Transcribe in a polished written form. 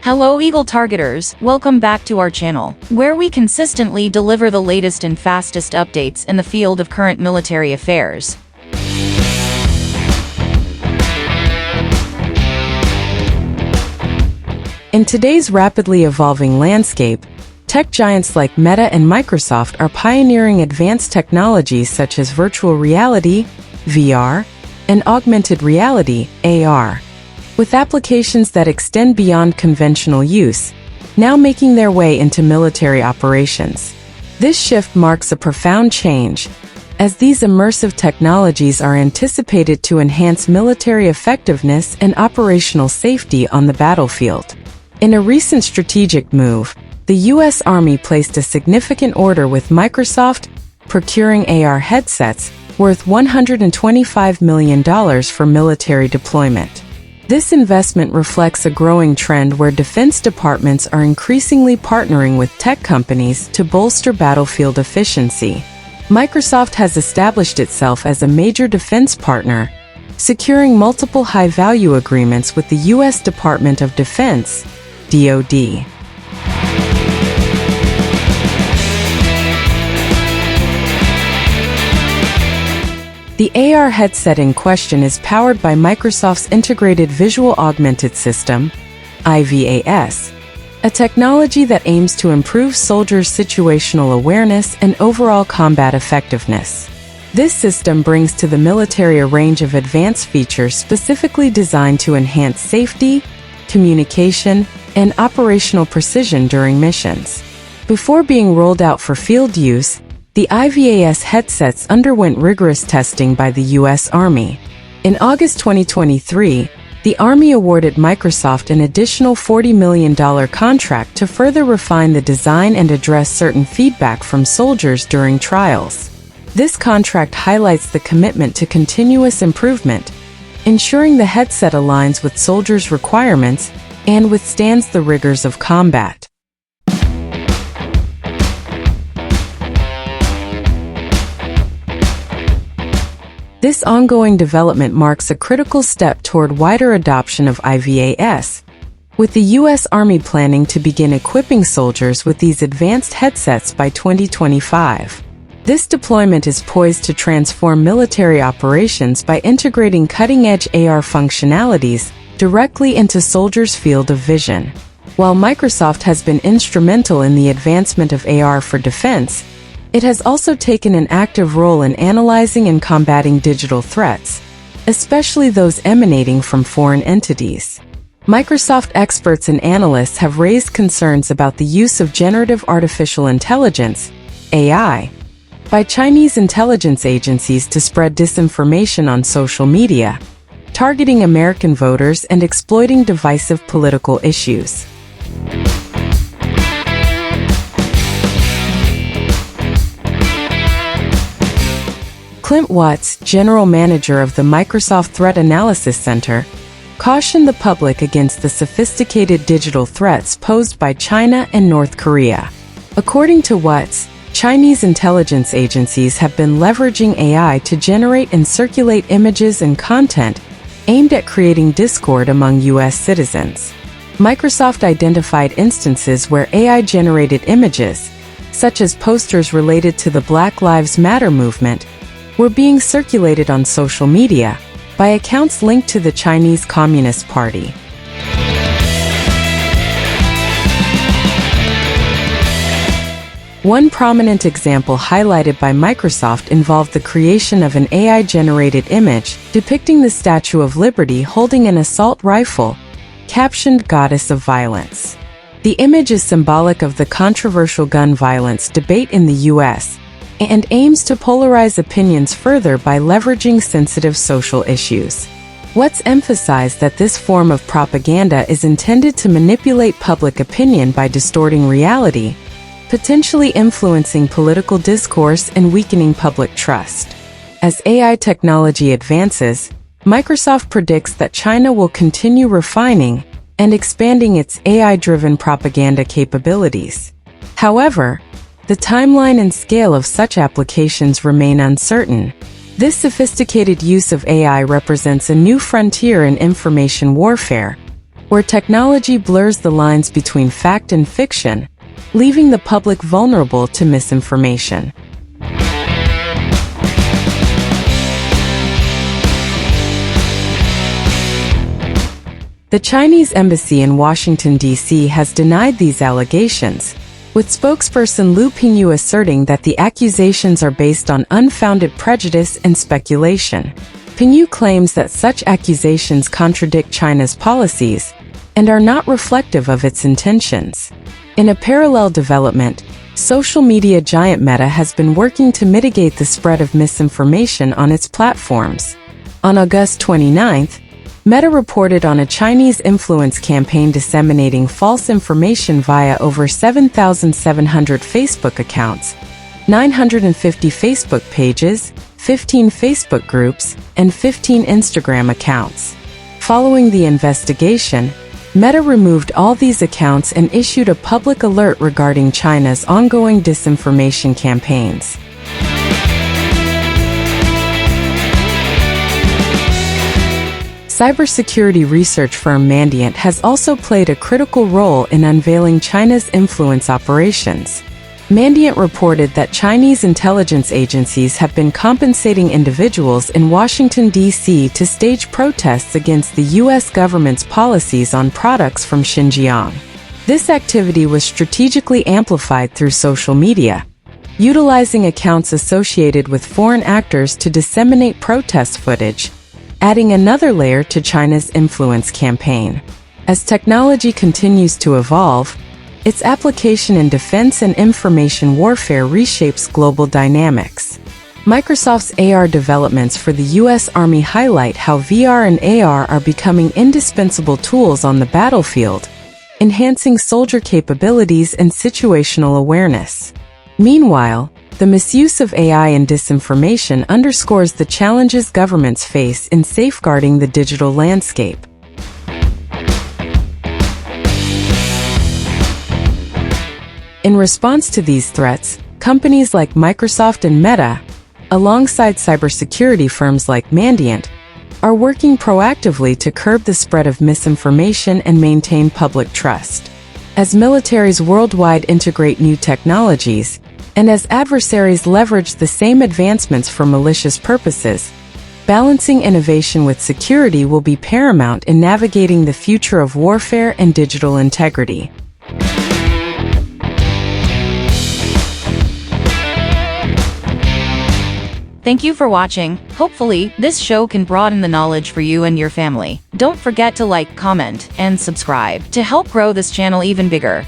Hello Eagle Targeters, welcome back to our channel, where we consistently deliver the latest and fastest updates in the field of current military affairs. In today's rapidly evolving landscape, tech giants like Meta and Microsoft are pioneering advanced technologies such as virtual reality, VR, and augmented reality, AR, with applications that extend beyond conventional use, now making their way into military operations. This shift marks a profound change, as these immersive technologies are anticipated to enhance military effectiveness and operational safety on the battlefield. In a recent strategic move, the U.S. Army placed a significant order with Microsoft, procuring AR headsets worth $125 million for military deployment. This investment reflects a growing trend where defense departments are increasingly partnering with tech companies to bolster battlefield efficiency. Microsoft has established itself as a major defense partner, securing multiple high-value agreements with the U.S. Department of Defense, DoD. The AR headset in question is powered by Microsoft's Integrated Visual Augmented System, IVAS, a technology that aims to improve soldiers' situational awareness and overall combat effectiveness. This system brings to the military a range of advanced features specifically designed to enhance safety, communication, and operational precision during missions. Before being rolled out for field use, the IVAS headsets underwent rigorous testing by the U.S. Army. In August 2023, the Army awarded Microsoft an additional $40 million contract to further refine the design and address certain feedback from soldiers during trials. This contract highlights the commitment to continuous improvement, ensuring the headset aligns with soldiers' requirements and withstands the rigors of combat. This ongoing development marks a critical step toward wider adoption of IVAS, with the U.S. Army planning to begin equipping soldiers with these advanced headsets by 2025. This deployment is poised to transform military operations by integrating cutting-edge AR functionalities directly into soldiers' field of vision. While Microsoft has been instrumental in the advancement of AR for defense, it has also taken an active role in analyzing and combating digital threats, especially those emanating from foreign entities. Microsoft experts and analysts have raised concerns about the use of generative artificial intelligence, AI, by Chinese intelligence agencies to spread disinformation on social media, targeting American voters and exploiting divisive political issues. Clint Watts, general manager of the Microsoft Threat Analysis Center, cautioned the public against the sophisticated digital threats posed by China and North Korea. According to Watts, Chinese intelligence agencies have been leveraging AI to generate and circulate images and content aimed at creating discord among U.S. citizens. Microsoft identified instances where AI-generated images, such as posters related to the Black Lives Matter movement, were being circulated on social media by accounts linked to the Chinese Communist Party. One prominent example highlighted by Microsoft involved the creation of an AI-generated image depicting the Statue of Liberty holding an assault rifle, captioned "Goddess of Violence." The image is symbolic of the controversial gun violence debate in the U.S., and aims to polarize opinions further by leveraging sensitive social issues. Watts emphasized that this form of propaganda is intended to manipulate public opinion by distorting reality, potentially influencing political discourse and weakening public trust. As AI technology advances, Microsoft predicts that China will continue refining and expanding its AI-driven propaganda capabilities. However, the timeline and scale of such applications remain uncertain. This sophisticated use of AI represents a new frontier in information warfare, where technology blurs the lines between fact and fiction, leaving the public vulnerable to misinformation. The Chinese embassy in Washington, D.C. has denied these allegations, with spokesperson Lu Pingyu asserting that the accusations are based on unfounded prejudice and speculation. Pingyu claims that such accusations contradict China's policies and are not reflective of its intentions. In a parallel development, social media giant Meta has been working to mitigate the spread of misinformation on its platforms. On August 29th, Meta reported on a Chinese influence campaign disseminating false information via over 7,700 Facebook accounts, 950 Facebook pages, 15 Facebook groups, and 15 Instagram accounts. Following the investigation, Meta removed all these accounts and issued a public alert regarding China's ongoing disinformation campaigns. Cybersecurity research firm Mandiant has also played a critical role in unveiling China's influence operations. Mandiant reported that Chinese intelligence agencies have been compensating individuals in Washington, D.C. to stage protests against the U.S. government's policies on products from Xinjiang. This activity was strategically amplified through social media, utilizing accounts associated with foreign actors to disseminate protest footage, adding another layer to China's influence campaign. As technology continues to evolve, its application in defense and information warfare reshapes global dynamics. Microsoft's AR developments for the U.S. Army highlight how VR and AR are becoming indispensable tools on the battlefield, enhancing soldier capabilities and situational awareness. Meanwhile, the misuse of AI and disinformation underscores the challenges governments face in safeguarding the digital landscape. In response to these threats, companies like Microsoft and Meta, alongside cybersecurity firms like Mandiant, are working proactively to curb the spread of misinformation and maintain public trust. As militaries worldwide integrate new technologies, and as adversaries leverage the same advancements for malicious purposes, balancing innovation with security will be paramount in navigating the future of warfare and digital integrity. Thank you for watching. Hopefully, this show can broaden the knowledge for you and your family. Don't forget to like, comment, and subscribe to help grow this channel even bigger.